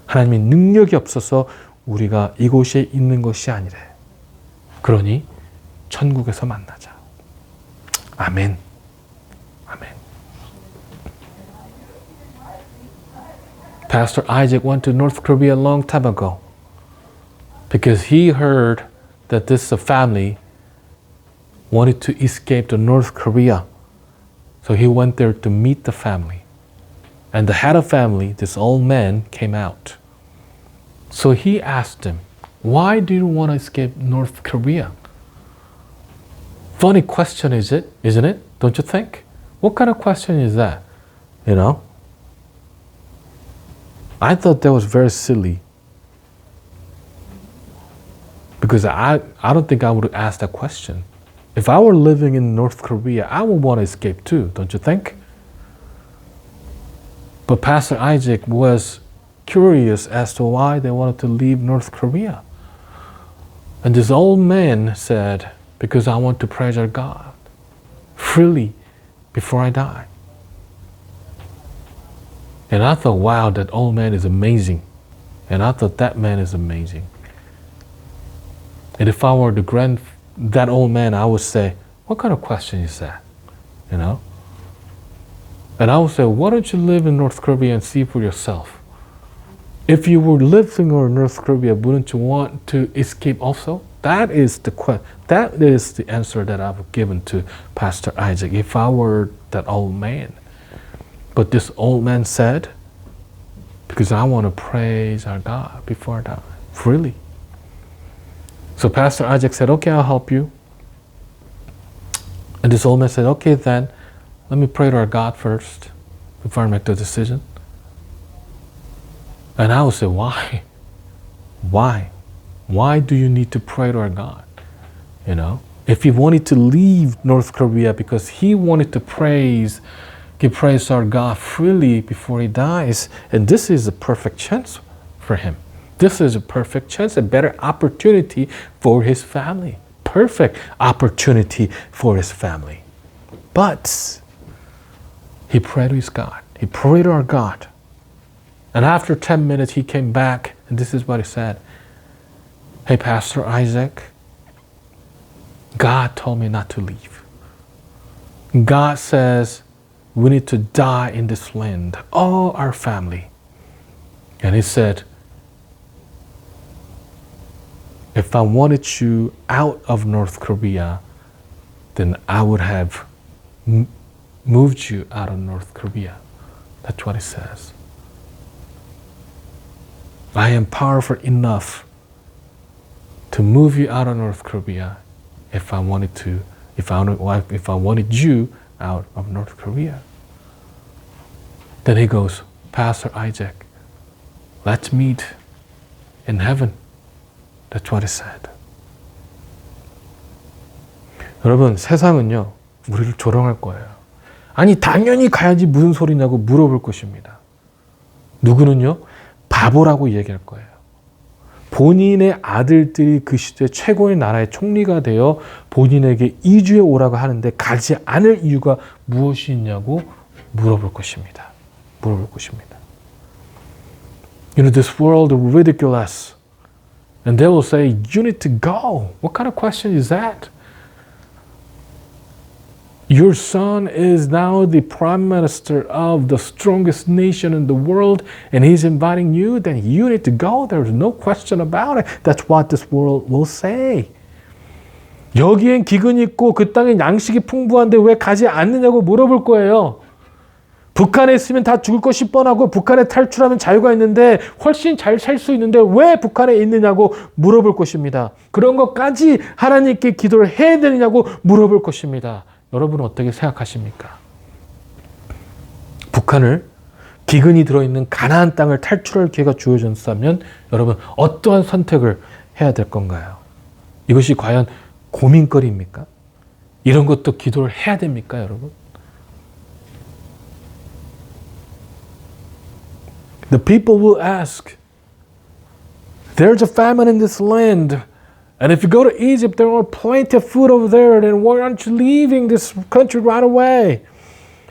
하나님의 능력이 없어서 우리가 이곳에 있는 것이 아니래. 그러니 천국에서 만나자. 아멘. 아멘. Pastor Isaac went to North Korea a long time ago because he heard that this family wanted to escape to North Korea. So he went there to meet the family. And the head of family, this old man, came out. So he asked him, why do you want to escape North Korea? Funny question, isn't it? Don't you think? What kind of question is that? You know? I thought that was very silly. Because I don't think I would ask that question. If I were living in North Korea, I would want to escape too, don't you think? But Pastor Isaac was curious as to why they wanted to leave North Korea. And this old man said, because I want to praise our God freely before I die. And I thought, wow, that old man is amazing. And I thought that man is amazing. And if I were that old man, I would say, what kind of question is that? You know? And I would say, why don't you live in North Korea and see for yourself? If you were living in North Korea, wouldn't you want to escape also? That is the answer that I've given to Pastor Isaac if I were that old man. But this old man said, because I want to praise our God before I die, freely. So Pastor Isaac said, okay, I'll help you. And this old man said, okay then, let me pray to our God first before I make the decision. And I would say, why? Why? Why do you need to pray to our God? You know, if he wanted to leave North Korea because he wanted to give praise to our God freely before he dies, and this is a perfect chance for him. This is a perfect chance, a better opportunity for his family. Perfect opportunity for his family. But he prayed to his God. He prayed to our God. And after 10 minutes, he came back, and this is what he said. Hey, Pastor Isaac, God told me not to leave. God says we need to die in this land, all our family. And he said, if I wanted you out of North Korea, then I would have moved you out of North Korea. That's what he says. I am powerful enough to move you out of North Korea if I wanted to, if I wanted you out of North Korea. Then he goes, Pastor Isaac, let's meet in heaven. That's what he said. 여러분, 세상은요, 우리를 조롱할 거예요. 아니, 당연히 가야지 무슨 소리냐고 물어볼 것입니다. 누구는요, 바보라고 얘기할 거예요. 본인의 아들들이 그 시대 최고의 나라의 총리가 되어 본인에게 이주해 오라고 하는데 가지 않을 이유가 무엇이 있냐고 물어볼 것입니다. 물어볼 것입니다. You know, this world will ridicule us. And they will say, you need to go. What kind of question is that? Your son is now the prime minister of the strongest nation in the world, and he's inviting you, then you need to go. There's no question about it. That's what this world will say. 여기엔 기근이 있고 그 땅엔 양식이 풍부한데 왜 가지 않느냐고 물어볼 거예요. 북한에 있으면 다 죽을 것이 뻔하고 북한에 탈출하면 자유가 있는데 훨씬 잘 살 수 있는데 왜 북한에 있느냐고 물어볼 것입니다. 그런 것까지 하나님께 기도를 해야 되느냐고 물어볼 것입니다. 여러분은 어떻게 생각하십니까? 북한을 기근이 들어있는 가나안 땅을 탈출할 기회가 주어졌다면 여러분 어떠한 선택을 해야 될 건가요? 이것이 과연 고민거리입니까? 이런 것도 기도를 해야 됩니까, 여러분? The people will ask, there's a famine in this land. And if you go to Egypt, there are plenty of food over there. Then why aren't you leaving this country right away?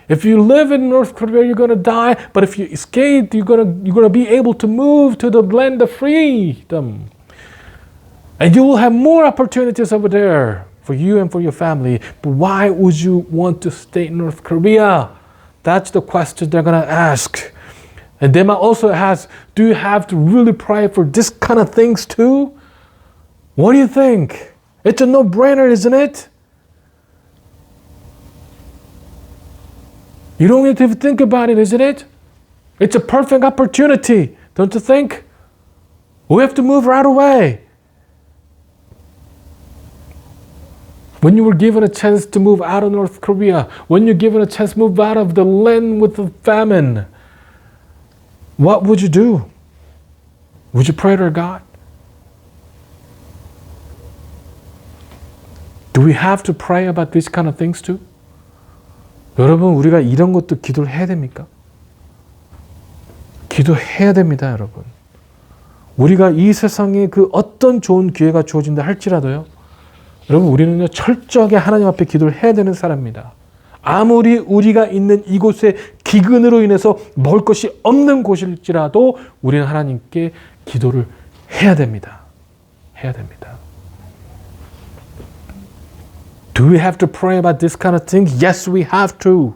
If you live in North Korea, you're going to die. But if you escape, you're going to be able to move to the land of freedom. And you will have more opportunities over there for you and for your family. But why would you want to stay in North Korea? That's the question they're going to ask. And they might also ask, do you have to really pray for this kind of things too? What do you think? It's a no-brainer, isn't it? You don't need to think about it, isn't it? It's a perfect opportunity, don't you think? We have to move right away. When you were given a chance to move out of North Korea, when you're given a chance to move out of the land with the famine, what would you do? Would you pray to God? Do we have to pray about these kind of things too? 여러분, 우리가 이런 것도 기도를 해야 됩니까? 기도해야 됩니다, 여러분. 우리가 이 세상에 그 어떤 좋은 기회가 주어진다 할지라도요, 여러분, 우리는요, 철저하게 하나님 앞에 기도를 해야 되는 사람입니다. 아무리 우리가 있는 이곳에 기근으로 인해서 먹을 것이 없는 곳일지라도 우리는 하나님께 기도를 해야 됩니다. 해야 됩니다. Do we have to pray about this kind of thing? Yes, we have to.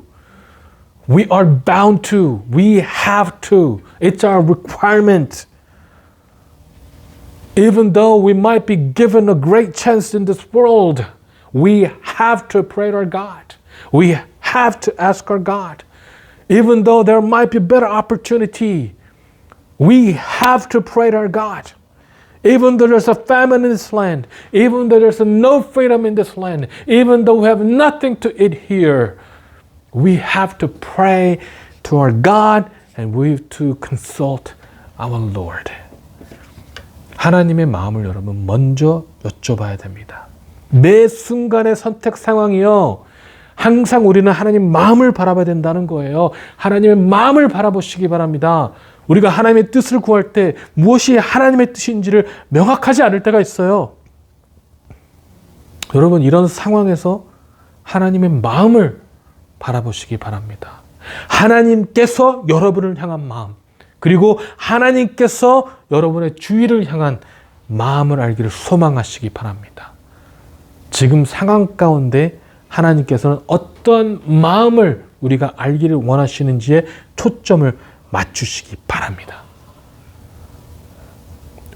We are bound to. We have to. It's our requirement. Even though we might be given a great chance in this world, we have to pray to our God. We have to ask our God. Even though there might be better opportunity, we have to pray to our God. Even though there's a famine in this land, even though there's no freedom in this land, even though we have nothing to eat here, we have to pray to our God and we have to consult our Lord. 하나님의 마음을 여러분 먼저 여쭤봐야 됩니다. 매 순간의 선택 상황이요. 항상 우리는 하나님 마음을 바라봐야 된다는 거예요. 하나님의 마음을 바라보시기 바랍니다. 우리가 하나님의 뜻을 구할 때 무엇이 하나님의 뜻인지를 명확하지 않을 때가 있어요. 여러분, 이런 상황에서 하나님의 마음을 바라보시기 바랍니다. 하나님께서 여러분을 향한 마음, 그리고 하나님께서 여러분의 주위를 향한 마음을 알기를 소망하시기 바랍니다. 지금 상황 가운데 하나님께서는 어떤 마음을 우리가 알기를 원하시는지에 초점을 맞추시기 바랍니다.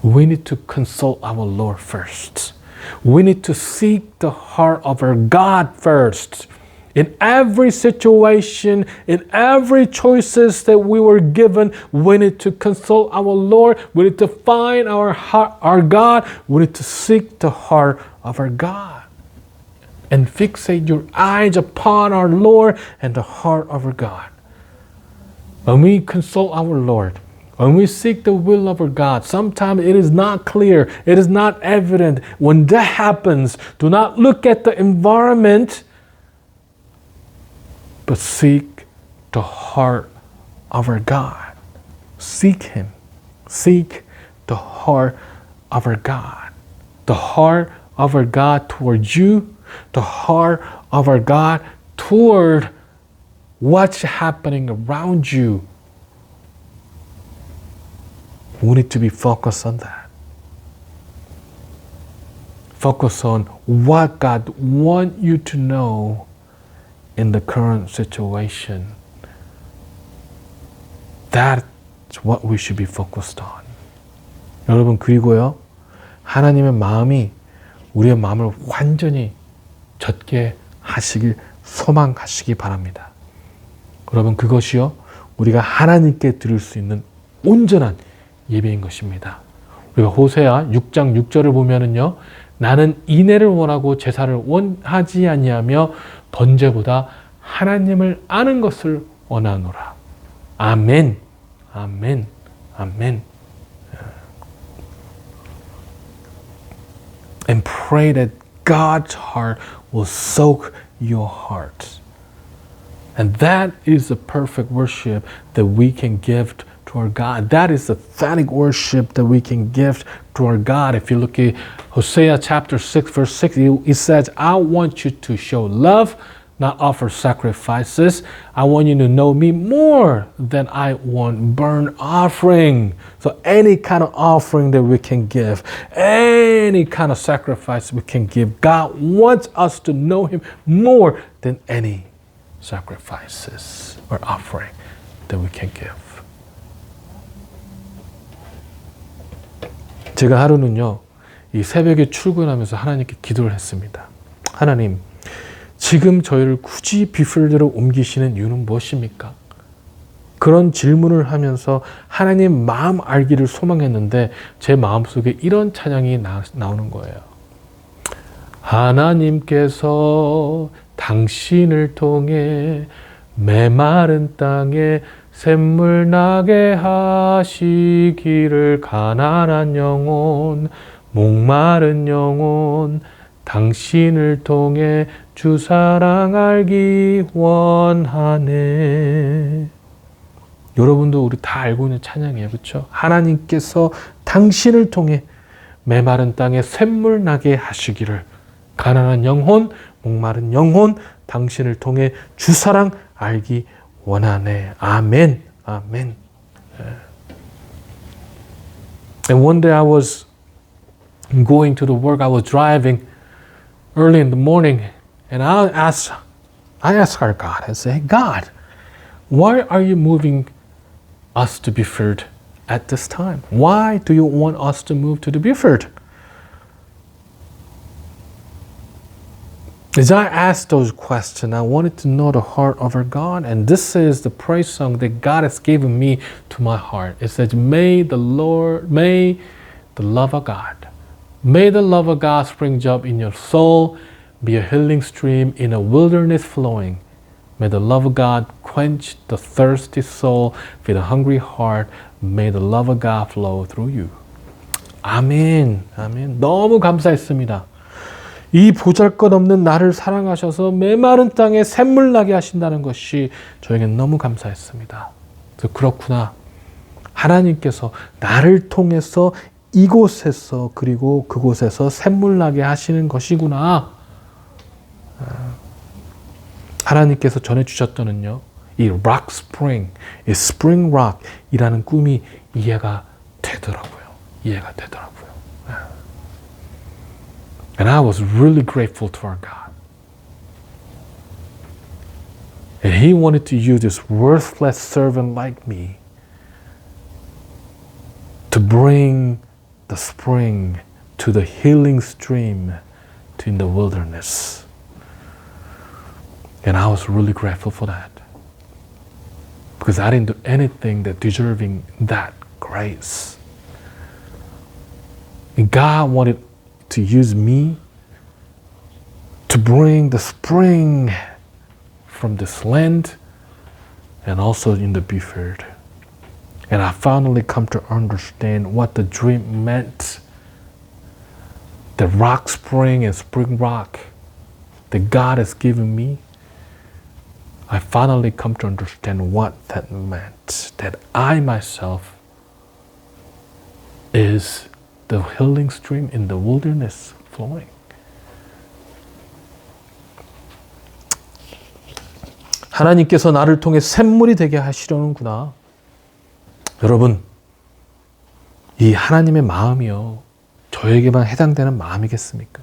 We need to consult our Lord first. We need to seek the heart of our God first. In every situation, in every choices that we were given, we need to consult our Lord. We need to find our heart, our God. We need to seek the heart of our God. And fixate your eyes upon our Lord and the heart of our God. When we consult our Lord, when we seek the will of our God, sometimes it is not clear, it is not evident. When that happens, do not look at the environment, but seek the heart of our God. Seek Him. Seek the heart of our God. The heart of our God towards you, the heart of our God toward what's happening around you. We need to be focused on that. Focus on what God wants you to know in the current situation. That's what we should be focused on. 여러분, 그리고요, 하나님의 마음이 우리의 마음을 완전히 젖게 하시길 소망하시기 바랍니다. 여러분, 그것이요, 우리가 하나님께 드릴 수 있는 온전한 예배인 것입니다. 우리가 호세아 6장 6절을 보면은요, 나는 인애를 원하고 제사를 원하지 아니하며 번제보다 하나님을 아는 것을 원하노라. 아멘, 아멘, 아멘. And pray that God's heart will soak your heart. And that is the perfect worship that we can give to our God. That is the authentic worship that we can give to our God. If you look at Hosea chapter 6, verse 6, it says, I want you to show love, not offer sacrifices. I want you to know me more than I want burnt offering. So any kind of offering that we can give, any kind of sacrifice we can give, God wants us to know Him more than any sacrifices or offering that we can give. 제가 하루는요, 이 새벽에 출근하면서 하나님께 기도를 했습니다. 하나님, 지금 저희를 굳이 비필드로 옮기시는 이유는 무엇입니까? 그런 질문을 하면서 하나님 마음 알기를 소망했는데 제 마음속에 이런 찬양이 나오는 거예요. 하나님께서 당신을 통해 메마른 땅에 샘물 나게 하시기를 가난한 영혼, 목마른 영혼, 당신을 통해 주 사랑 알기 원하네. 여러분도 우리 다 알고 있는 찬양이에요. 그렇죠? 하나님께서 당신을 통해 메마른 땅에 샘물 나게 하시기를 가난한 영혼, 목마른 영혼, 당신을 통해 주 사랑 알기 원하네. 아멘. 아멘. And one day I was going to the work. I was driving early in the morning, and I asked our God, I said, God, why are you moving us to Bifford at this time? Why do you want us to move to the Bifford? As I asked those questions, I wanted to know the heart of our God, and this is the praise song that God has given me to my heart. It says, may the love of God, may the love of God spring up in your soul, be a healing stream in a wilderness flowing. May the love of God quench the thirsty soul, feed a hungry heart. May the love of God flow through you. 아멘, 아멘. 너무 감사했습니다. 이 보잘것없는 나를 사랑하셔서 메마른 땅에 샘물 나게 하신다는 것이 저에겐 너무 감사했습니다. 그래서 그렇구나. 하나님께서 나를 통해서 이곳에서 그리고 그곳에서 샘물 나게 하시는 것이구나. 하나님께서 전해주셨더는요. 이 rock spring, 이 spring rock이라는 꿈이 이해가 되더라고요. 이해가 되더라고요. And I was really grateful to our God. And He wanted to use this worthless servant like me to bring the spring to the healing stream in the wilderness. And I was really grateful for that. Because I didn't do anything that deserving that grace. And God wanted to use me to bring the spring from this land and also in the Beaufort. And I finally come to understand what the dream meant. The rock spring and spring rock that God has given me. I finally come to understand what that meant. That I myself is the healing stream in the wilderness flowing. 하나님께서 나를 통해 샘물이 되게 하시려는구나. 여러분, 이 하나님의 마음이요. 저에게만 해당되는 마음이겠습니까?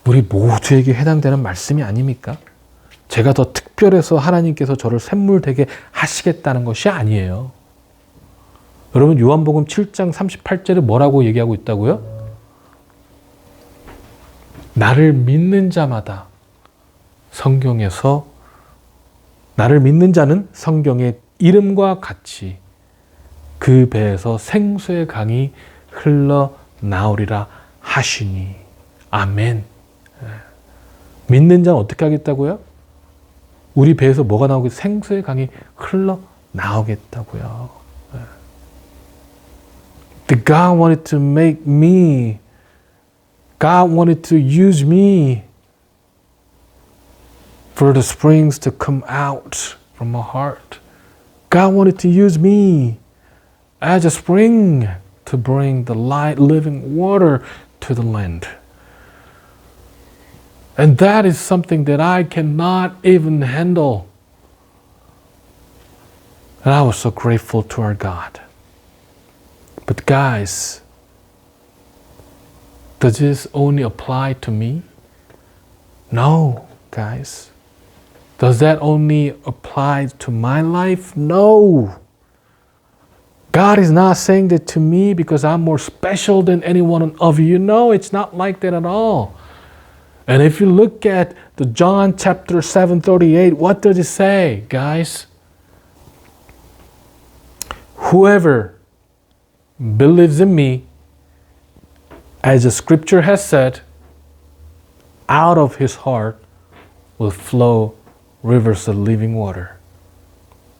우리 모두에게 해당되는 말씀이 아닙니까? 제가 더 특별해서 하나님께서 저를 샘물 되게 하시겠다는 것이 아니에요. 여러분 요한복음 7장 38절에 뭐라고 얘기하고 있다고요? 나를 믿는 자마다 성경에서 나를 믿는 자는 성경의 이름과 같이 그 배에서 생수의 강이 흘러나오리라 하시니. 아멘. 믿는 자는 어떻게 하겠다고요? 우리 배에서 뭐가 나오겠? 생수의 강이 흘러나오겠다고요. That God wanted to make me, God wanted to use me for the springs to come out from my heart. God wanted to use me as a spring to bring the light, living water to the land. And that is something that I cannot even handle. And I was so grateful to our God. But guys, does this only apply to me? No, guys. Does that only apply to my life? No. God is not saying that to me because I'm more special than any one of you. No, it's not like that at all. And if you look at the John chapter 7:38, what does it say, guys? Whoever believes in me, as the scripture has said, out of his heart will flow rivers of living water.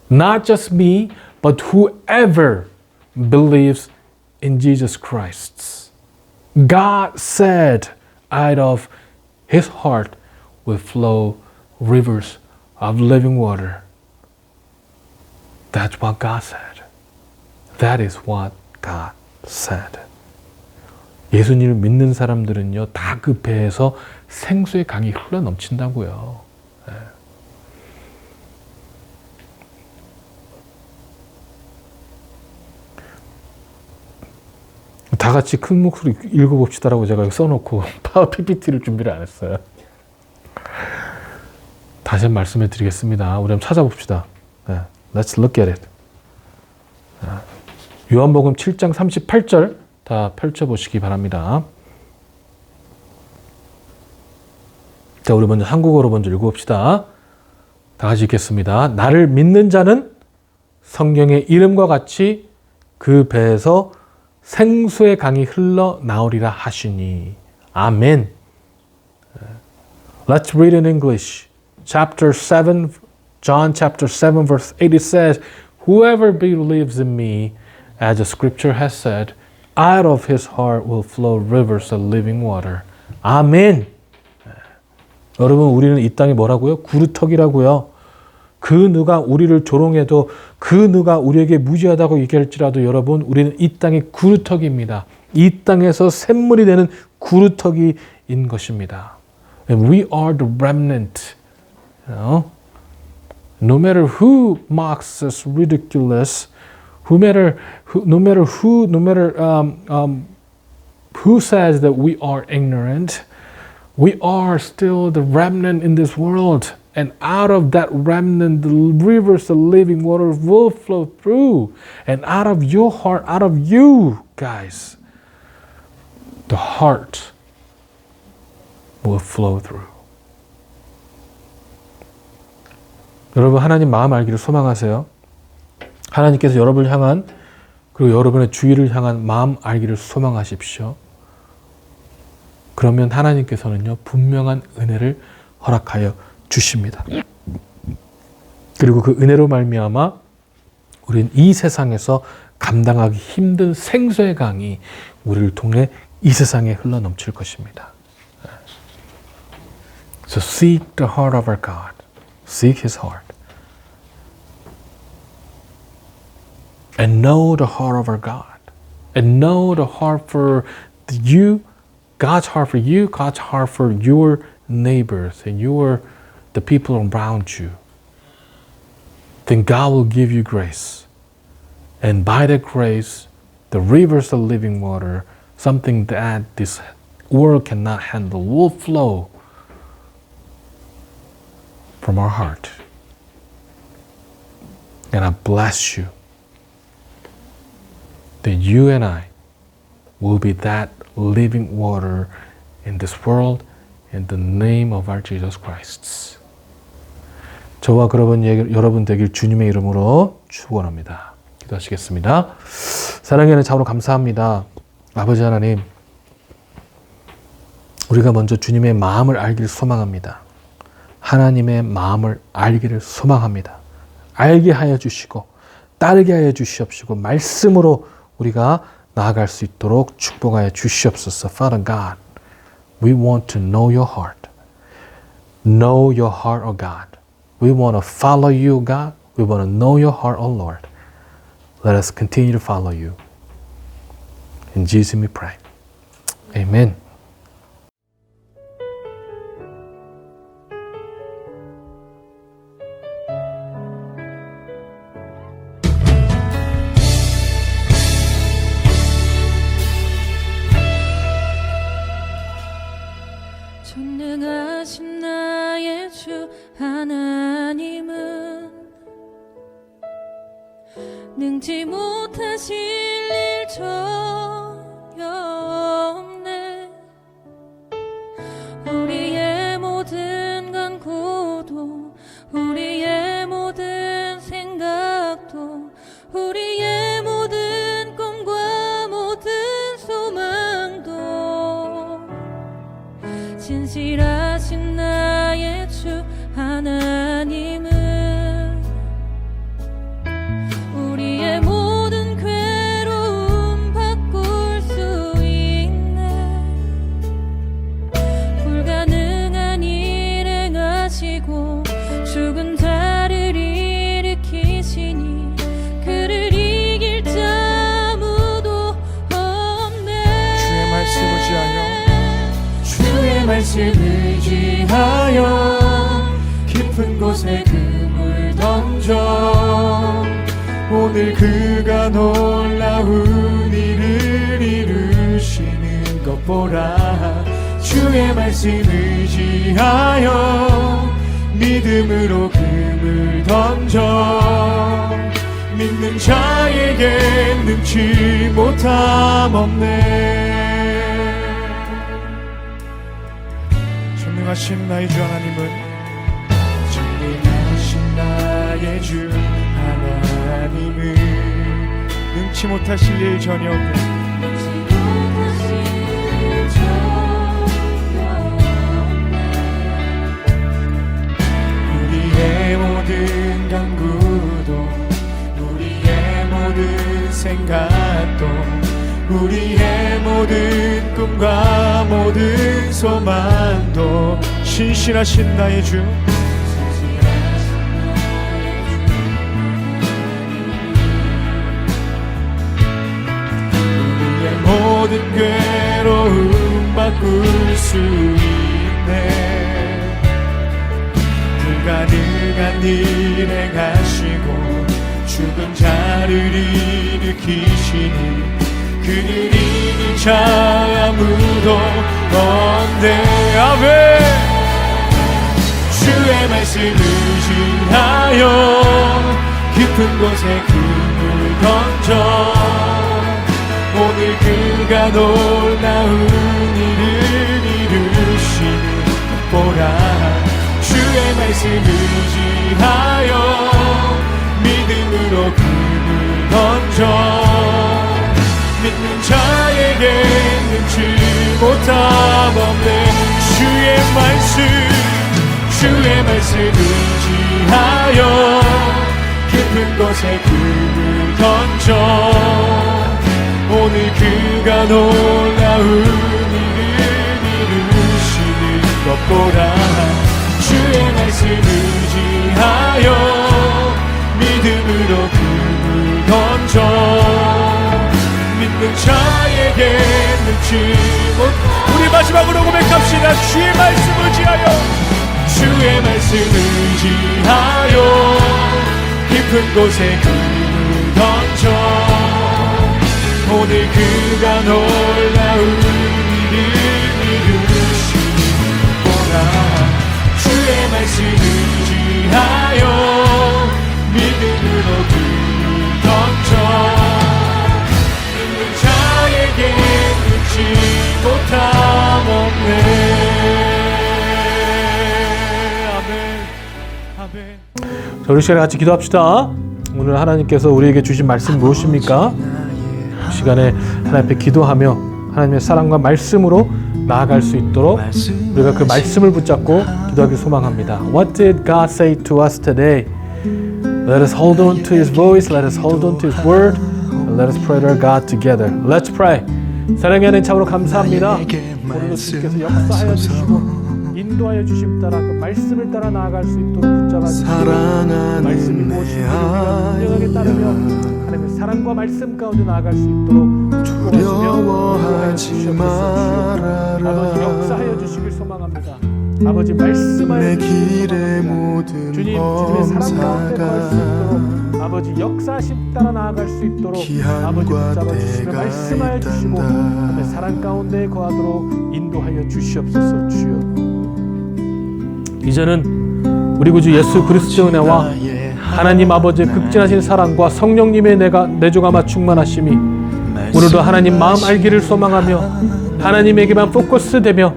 Not just me, but whoever believes in Jesus Christ. God said, out of his heart will flow rivers of living water. That's what God said. That is what God said. 예수님을 믿는 사람들은요, 다 그 배에서 생수의 강이 흘러 넘친다고요. 네. 다 같이 큰 목소리 읽어봅시다라고 제가 여기 써놓고 파워 PPT를 준비를 안 했어요. 다시 한번 말씀해 드리겠습니다. 우리 한번 찾아봅시다. 네. Let's look at it. 요한복음 7장 38절 다 펼쳐보시기 바랍니다. 자, 우리 먼저 한국어로 먼저 읽어봅시다. 다 같이 읽겠습니다. 나를 믿는 자는 성경의 이름과 같이 그 배에서 생수의 강이 흘러나오리라 하시니. 아멘. Let's read in English. Chapter 7, John chapter 7 verse 8, it says, Whoever believes in me, as the scripture has said, out of his heart will flow rivers of living water. 아멘. 여러분, 우리는 이 땅이 뭐라고요? 구루터기라고요. 그 누가 우리를 조롱해도, 그 누가 우리에게 무지하다고 얘기할지라도 여러분, 우리는 이 땅의 구루터기입니다. 이 땅에서 샘물이 되는 구루터기인 것입니다. And we are the remnant. No matter who mocks us, ridiculous, no matter who says that we are ignorant, we are still the remnant in this world. And out of that remnant, the rivers of living water will flow through. And out of your heart, out of you, guys, the heart will flow through. 여러분, 하나님 마음 알기를 소망하세요. 하나님께서 여러분을 향한, 그리고 여러분의 주위를 향한 마음 알기를 소망하십시오. 그러면 하나님께서는요, 분명한 은혜를 허락하여 주십니다. 그리고 그 은혜로 말미암아 우리는 이 세상에서 감당하기 힘든 생수의 강이 우리를 통해 이 세상에 흘러넘칠 것입니다. So seek the heart of our God. Seek His heart. And know the heart of our God. And know the heart for you, God's heart for you, God's heart for your neighbors and the people around you. Then God will give you grace. And by that grace, the rivers of living water, something that this world cannot handle, will flow from our heart. And I bless you that you and I will be that living water in this world in the name of our Jesus Christ. 저와 여러분 되길 주님의 이름으로 축원합니다. 기도하시겠습니다. 사랑하는 참으로 감사합니다. 아버지 하나님, 우리가 먼저 주님의 마음을 알기를 소망합니다. 하나님의 마음을 알기를 소망합니다. 알게 하여 주시고 따르게 하여 주시옵시고 말씀으로 우리가 나아갈 수 있도록 축복하여 주시옵소서. Father God, we want to know your heart. Know your heart, O God. We want to follow you, God. We want to know your heart, O Lord. Let us continue to follow you. In Jesus' name we pray. Amen. 전능하신 나의 주 하나님은 능지 못하실 일 전혀 없네. 우리의 모든 간구도 우리의 모든 생각도 우리의 모든 꿈과 모든 소망도 진실하신 나의 주 하나님은 우리의 모든 괴로움 바꿀 수 있네. 불가능한 일 행하시고 죽은 자를 일으키시니 그를 이길 자 아무도 없네. 주의 말씀 의지하여 주의 말씀 의지하여 깊은 곳에 금을 던져 오늘 그가 놀라운 일을 이루시는 것 보라. 주의 말씀 의지하여 믿음으로 금을 던져 믿는 자에게 능치 못함 없네. 전능하신 나의 주 하나님은 전능하신 나의 주 하나님은 능치 못하실 일 전혀 없네. 우리의 모든 간구도 우리의 모든 생각도 우리의 모든 꿈과 모든 소망도 신실하신 나의 주 우리의 모든 괴로움 바꿀 수 있네 불가능한 일 행하시고 죽은 자를 일으키시니 그를 이길 자 아무도 없네 아멘 주의 말씀 의지하여 깊은 곳에 금을 던져 오늘 그가 놀라운 일을 이루시니 보라 주의 말씀 의지하여 믿음으로 금을 던져 믿는 자에게 능치 못함 없네 주의 말씀 의지하여 깊은 곳에 금을 던져 오늘 그가 놀라운 일을 이루시는 것 보라 주의 말씀 의지하여 믿음으로 금을 던져 믿는 자에게 능치 못 우리 마지막으로 고백합시다 주의 말씀 의지하여 주의 말씀 의지하여 깊은 곳에 금을 던져 오늘 그가 놀라운 일을 이루시니 보라 주의 말씀 의지하여 믿음으로 금을 던져 자에게 능치 못함 없네 아멘 아멘 자, 우리 시간에 같이 기도합시다. 오늘 하나님께서 우리에게 주신 말씀 무엇입니까? 이 시간에 하나님 앞에 기도하며 하나님의 사랑과 말씀으로 나아갈 수 있도록 우리가 그 말씀을 붙잡고 기도하길 소망합니다. What did God say to us today? Let us hold on to His voice. Let us hold on to His word. Let us pray to our God together. Let's pray. 사랑의 하나님 참으로 감사합니다. 오늘도 주께서 역사하여 주시고 인도하여 주심 따라 그 말씀을 따라 나아갈 수 있도록 붙잡아 주시고 말씀이 무엇인지 분명하게 따르며 하나님의 사랑과 말씀 가운데 나아갈 수 있도록 축복하시며 주시옵소서. 아버지 역사하여 주시길 소망합니다. 아버지 말씀하여 주시길 소망합니다. 주님 주님의 사랑 가운데 거할 수 있도록 아버지 역사하심 따라 나아갈 수 있도록 아버지 붙잡아 주시며 말씀하여 주시고 하나님의 사랑 가운데 거하도록 인도하여 주시옵소서. 주여 이제는 우리 구주 예수 그리스도의 은혜와 하나님 아버지의 극진하신 사랑과 성령님의 내조감화 충만하심이 오늘도 하나님 마음 알기를 소망하며 하나님에게만 포커스되며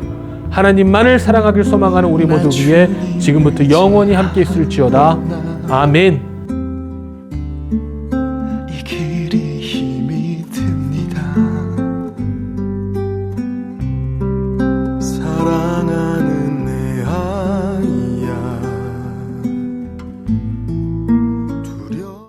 하나님만을 사랑하길 소망하는 우리 모두 위에 지금부터 영원히 함께 있을지어다. 아멘.